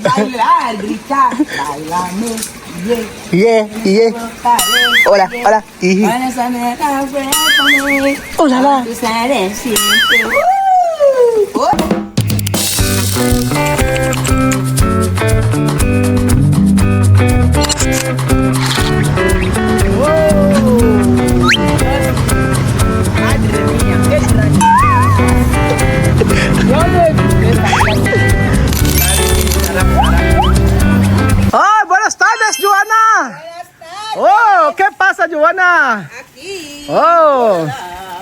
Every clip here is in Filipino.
Bailar, gritar, bailame, Yeah, yeah. Hola, hola. Ihi. Oh, lala. ¡Ay, buenas tardes, Joana! ¡Oh, qué pasa, Joana! Aquí. ¡Oh!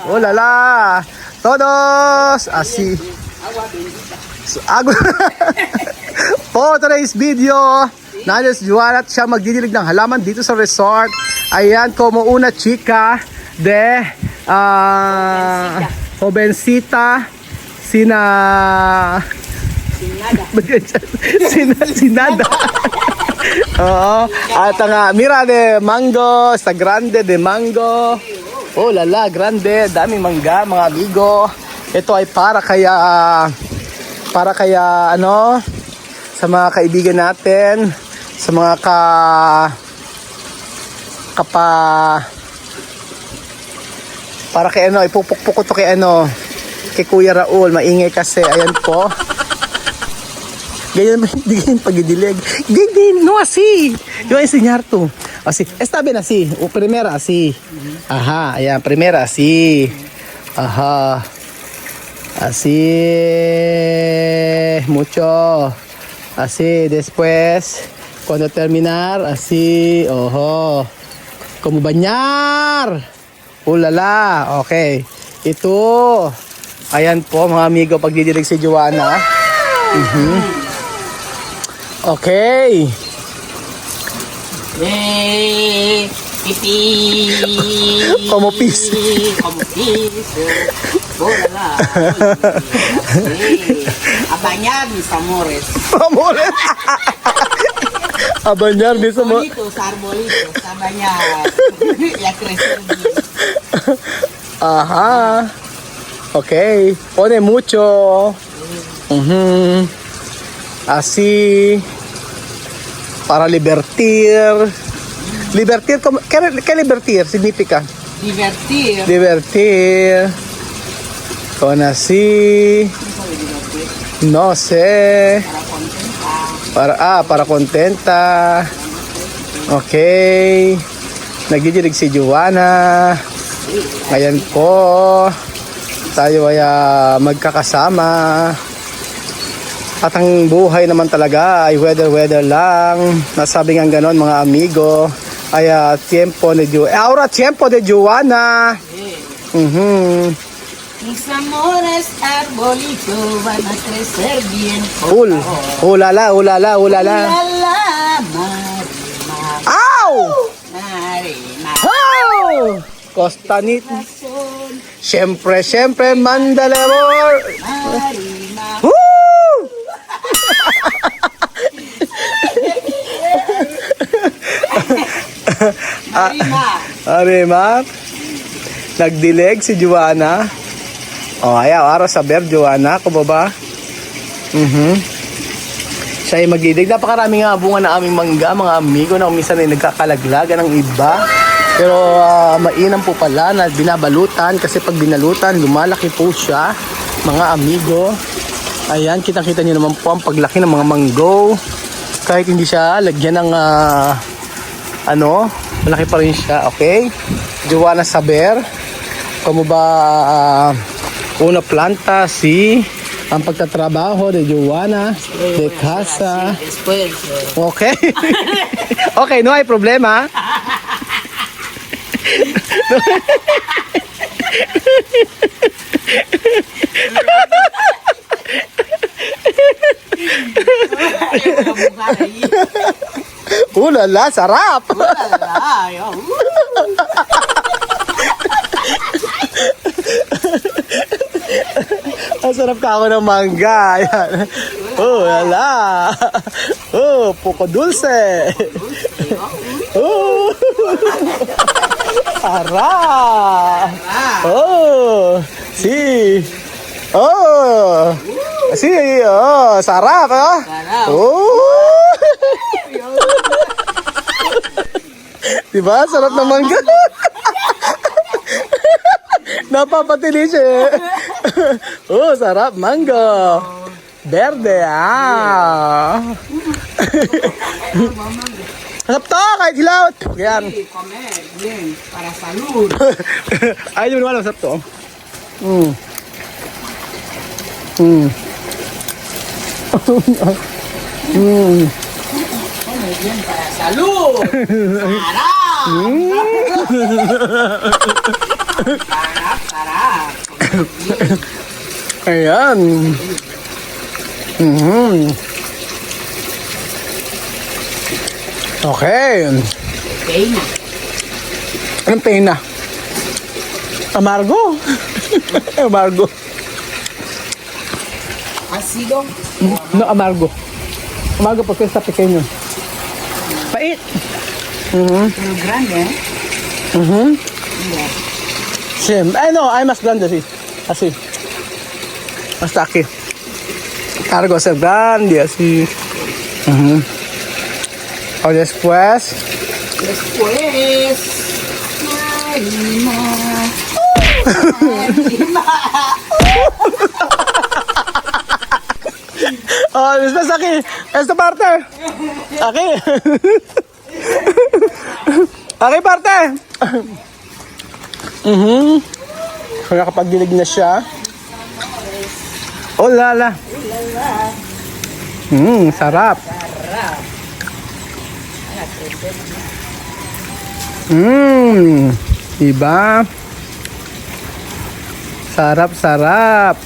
¡Oh, la la! Todos así. Agua. For today's video, nandiyan si Joana at siya magdidilig ng halaman dito sa resort. Ayan, como una chica de Jovencita Sinada. Oo. At ang mira de mango, sa grande de mango. Oh lala, grande, daming mangga mga amigo. Ito ay para kaya ano sa mga kaibigan natin, sa mga para kay ano, ipupukpuk to kay ano, kay Kuya Raul, maingay kasi, ayan po. Ganyan naman, hindi ganyan pagidilig. Ganyan, no así. Yo voy a enseñar tú. Así, está bien así. O primera así. Ajá, ayan, primera así. Ajá. Así. Mucho. Así, después, cuando terminar, así. Ojo. Como bañar. Ulala, okay. Ito. Ayan po mga amigo, pagdidilig si Joana. Okay. Pipi. Como pis. Como piso. Bolala. A bañar, mis amores. Amores. A bañar, mis amores. Arbolitos, a bañar. Y a crecer bien. Ajá. Okay. Pone mucho. Así. Para libertir. Libertir, ¿qué libertir significa? Divertir. Divertir. Con así. No sé. Para contenta. Okay. Nagdidilig si Joana. Ngayon po. Tayo ay magkakasama. At ang buhay naman talaga ay weather lang. Nasabi nga ganon mga amigo. Ay tiempo de Joana. Ahora tiempo de Joana. Mis amores arbolito van a crecer bien. Ulala, ulala, ulala. Ulala, marima. Ow! Marima. Oh! Costanita. Siyempre, Mandalabor. Marima. Woo! Arima. Nagdileg si Joana. Ayaw, araw saber Joana, kumaba. Siya ay magdidig. Napakarami nga bunga na aming mangga, mga amigo, na minsan ay nagkakalaglagan ng iba. Pero mainam po pala na binabalutan, kasi pag binalutan, lumalaki po siya, mga amigo. Ayan, kitang-kita niyo naman po ang paglaki ng mga mango. Kahit hindi siya lagyan ng malaki pa rin siya, okay? Joana saber, como ba una planta, si ang pagtatrabaho de Joana de casa. Okay? Okay, no hay problema. Ulala, sarap! Ulala, ang sarap ka ako ng mangga. Ayan. Ulala! Oh, poco dulce! Oh! Sarap! Oh! Si! Oh! Si! Oh! Sarap! Oh! Sarap. Oh! Diba? Sarap ng mangga. Napapatili siya eh. Oh, sarap. Mango. Verde, ah. Sarap to, kahit hilaw. Yan. Comer bien, para salud. Ay, di mo naman, sarap to. Comer bien para salud. Sarap. Sarap. Ayan. Okay. Okay na. Anong pena? Amargo. Amargo. Asido. No, amargo. Amargo porque está pequeño. Pait. Pero grande, ¿eh? Mira. Sí. Ay, no, hay más grande, sí. Así. Hasta aquí. Cargo ser grande, así. O después. Después. Marima. Marima. Oh, después aquí. Esta parte. Aquí. Aquí parte. Kaya kapag dilig na siya. Oh, lala. Sarap. Diba? Sarap, sarap.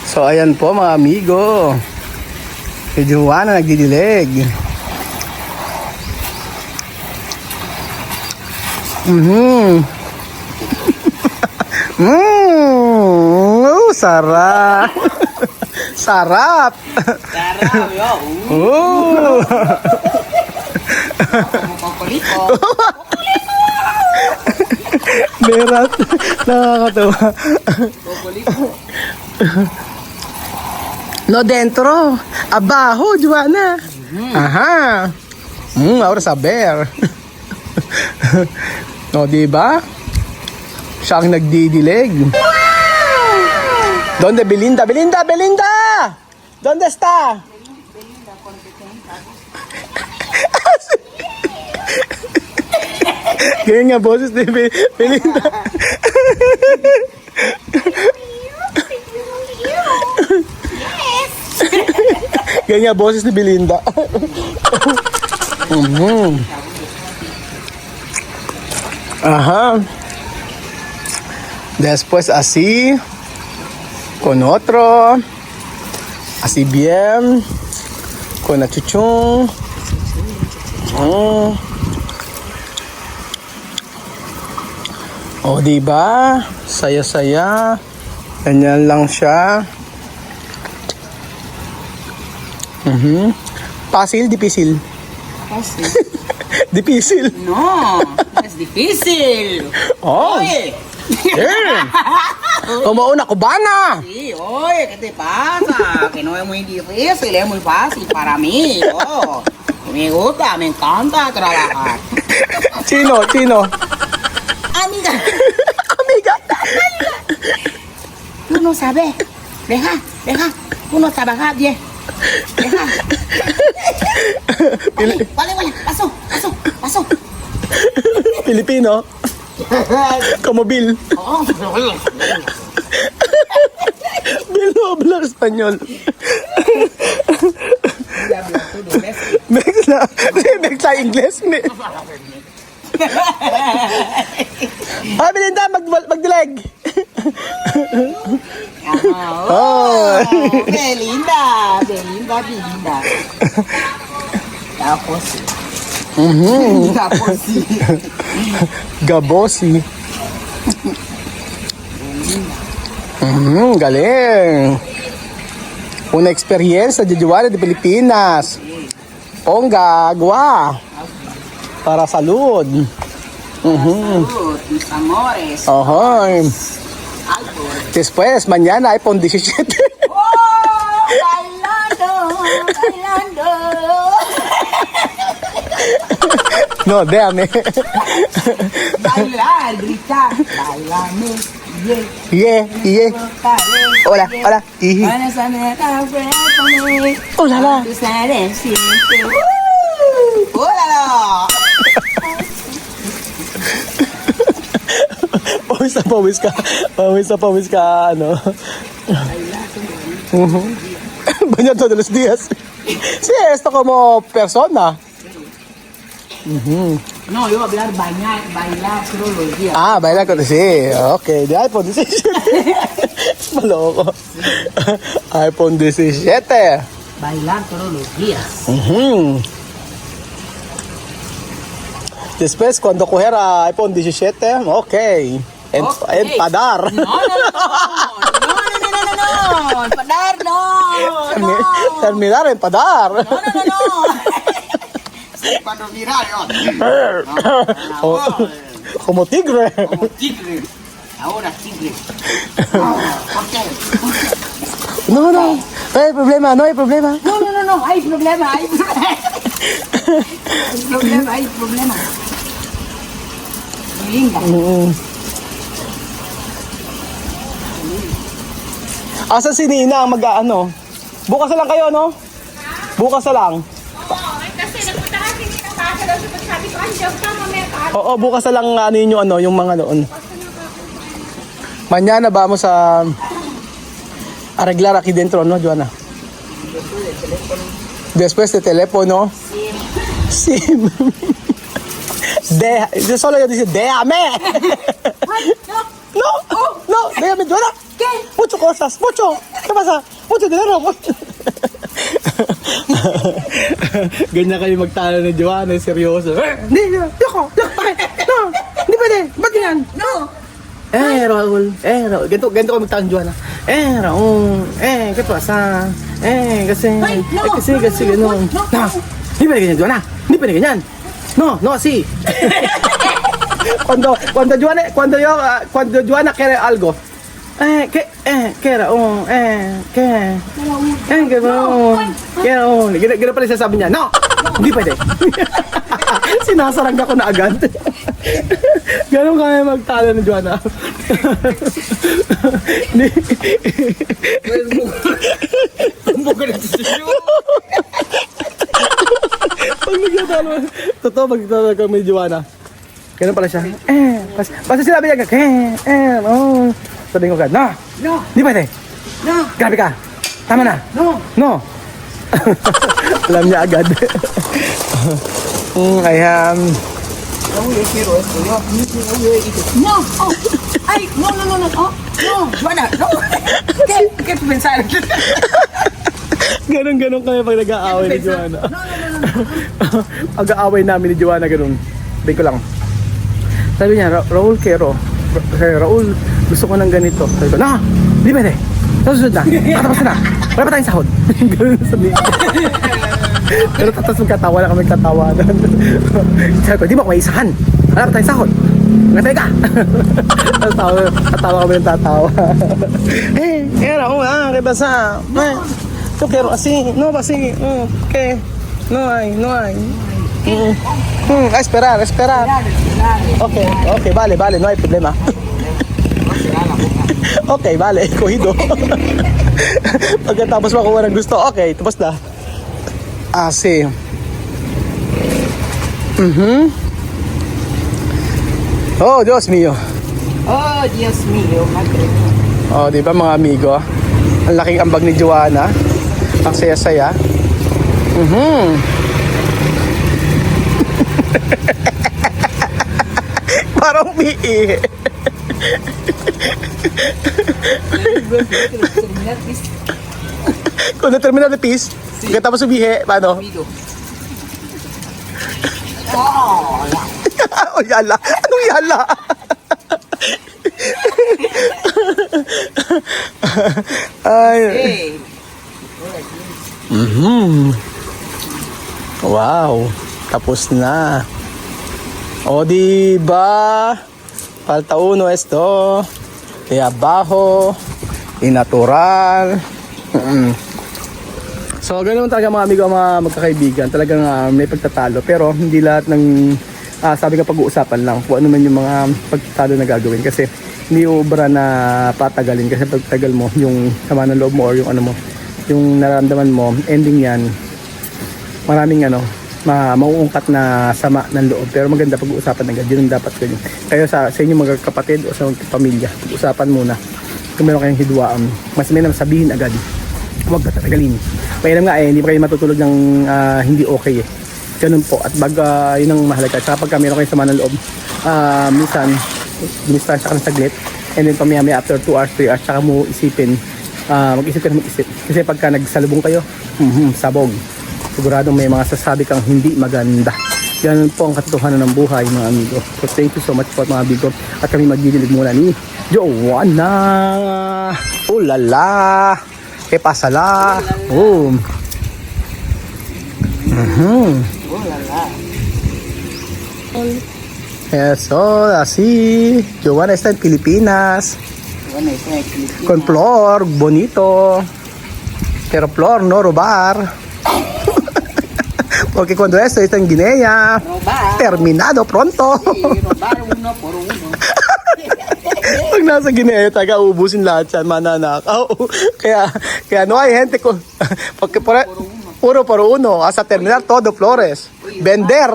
So, ayan po mga amigo. Si Joanna nagdidilig. Sarap. Sarap. Sarap, yo. Kokoliko. Berat. Nakakatawa. Kokoliko. No dentro. Abajo, Joanna. Aha. Ahora saber. No, diba? Siya ang nagdidilig. Donde Belinda? Belinda! Belinda! Donde está? Ganyan nga boses ni Belinda. Ganyan nga boses ni Belinda. Ajá. Después así. Con otro. Así bien. Con la chuchung. O, diba? Saya-saya. Ganyan lang siya. Pasil, dipisil. Fácil. Dipisil. No, es difícil. Oh. Oye. Como una cubana. Sí, oye, ¿qué te pasa? Que no es muy difícil, es muy fácil para mí. Oh, me gusta, me encanta trabajar. Chino, chino. Amiga, Amiga. tú no sabes. Deja. Tú no trabajas bien. Deja. Vale, paso. Filipino. Como Bill. Oh, Bill no habla español. Mezcla. Sí, mezcla inglés. Ah, Belinda, magdileg. Oh, Belinda. Tapos, Gabosi. Galing. Una experiencia de Joanna de Pilipinas. Ponga, agua. Para salud. salud, mis amores. Ajá. Algo. Después, mañana iPhone 17. Oh, bailando. Bailando. No, déjame. Bailar, gritar. Bailame. Yeah, yeah. Hola, hola. Ih. Hola, la. Hola. Pawis ka. Pawis ka, ano. Bañado de los días. Sí, esto como persona. No, yo voy a hablar bailar todos los días. Ah, baila con... Sí, ok. De iPhone 17. Maloko. iPhone 17. Bailar todos los días. Después, cuando coger a iPhone 17, ok. Empadar. No. Empadar, no. Terminar, empadar. No. Cuando mirar, Como tigre. como tigre. Ahora tigre. ¿Por qué? No, no hay problema, no hay problema. No, hay problema. Hay problema. Muy linda. Asa si Nina ang mag-ano? Bukas na lang kayo, no? Bukas na lang. Kasi nagpunta kasi dito kasi daw sabi ko, andiyan ka mamaya ka. Oo, bukas na lang ano yung ano, yung mga noon. Mañana vamos a arreglar aquí dentro, ¿no, Joana? Después de teléfono. Sim. Yo solo yo dice, déjame. No, déjame, Joana. ¿Qué? Mucho cosas, mucho. ¿Qué pasa? Mucho dinero. Ganyan kayo magtalo ni Joana, seryoso. Hindi, yoko, bakit? No, hindi pwede, ba't yan? No. Raul, ganito ko magtalo ni Joana. Raul, ¿qué pasa? Kasi, Ay, no, kasi, gano'n. No, hindi pwede ganyan, Joana. Hindi pwede ganyan. No, así. cuando Joana quiere algo, ¿qué Raul? Raul. Gano'n pala siya sabi niya, no, hindi pwede. Sinasarang ako na agad. Gano'n kaya magtalo ni Joana. Pag nagtatalo, totoo magtatalo kami ni Joana. Ganun pala siya. Basta sinabi niya, sabi ko agad, no, hindi pwede. No. Grabe ka. Tama na. No. Alam niya agad. Ayan. Yo quiero esto. Yo no. Oh. Ay, no. Oh, no. Juana, no. ¿Qué tú pensabas? Ganon kaya pag nag-aaway ni Joana. No. Pag-aaway namin ni Joana, ganon. Bay ko lang. Sabi niya, Raul, Raul, gusto ko ng ganito. Sabi ko, no, hindi pwede. Susunod na. Patapos na. Wala pa tayong sahod. Ganon sabi niya. Pero tapos magkatawa na kami katawanan. Sabi ko, di ba kung may isahan? Wala pa tayong sahod. Ngatay ka. Tatawa kami ng tatawa. Raul, ¿qué pasa? Yo quiero así, no así, ¿qué? No hay. A esperar. Okay, vale, no hay problema. Okay, vale, cogido. Pagkatapos makuha ng gusto, okay, tapos na. Así. Oh, Dios mío. Oh, Dios mío, madre. Oh, di ba mga amigo? Ang laking ambag ni Joana. Ang saya-saya. Parang umiihi. Kung na-terminal na peace, pagkatapos umihi, paano? Oh, Oh, yala. Anong yala? Ay. hey. Wow. Tapos na. O, diba? Falta uno esto. De abajo. Y natural. So, ganoon talaga mga amigo, mga magkakaibigan. Talagang may pagtatalo. Pero hindi lahat ng, sabi ka pag-uusapan lang kung ano man yung mga pagtatalo na gagawin. Kasi hindi ubra na patagalin. Kasi pagtagal mo, yung sama ng loob mo or yung ano mo, yung nararamdaman mo, ending yan, maraming mauungkat na sama ng loob. Pero maganda pag-uusapan agad. Yun ang dapat ganyan. Kayo sa inyo mga kapatid o sa pamilya, pag-usapan muna. Kung meron kayong hidwaan, mas may sabihin agad. Huwag na tatagalin. Mainam nga hindi pa kayo matutulog ng hindi okay eh. Ganun po. At yun ang mahalaga. Tsaka pagka meron kayo sama ng loob, minsan, distansya ka ng saglit. And then pamaya after 2 hours, 3 hours, tsaka mo isipin, mag-isip ka na mag-isip. Kasi pagka nagsalubong kayo, sabog. Siguradong may mga sasabi kang hindi maganda. Ganun po ang katotohanan ng buhay mga amigo. So thank you so much po mga amigo. At kami magdidilig muna ni Joanna. Oh lala. Que pasala. Oh. Eso, así. Joanna está en Pilipinas. Con flor, bonito. Pero flor, no robar. Porque cuando esto está en Guinea, Robar. terminado pronto. Robar uno por uno. Pag nasa Guinea, taga ubusin lahat yan, mananakaw. Kaya no hay gente ko. Porque puro por uno, hasta terminar todo flores. Vender.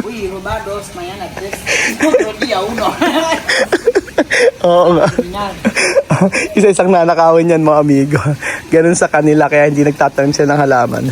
Uy, robar 2, mañana 3. Otro día 1. Oo nga. Isa-isang nanakawin yan mga amigo. Ganun sa kanila, kaya hindi nagtatanim sila ng halaman.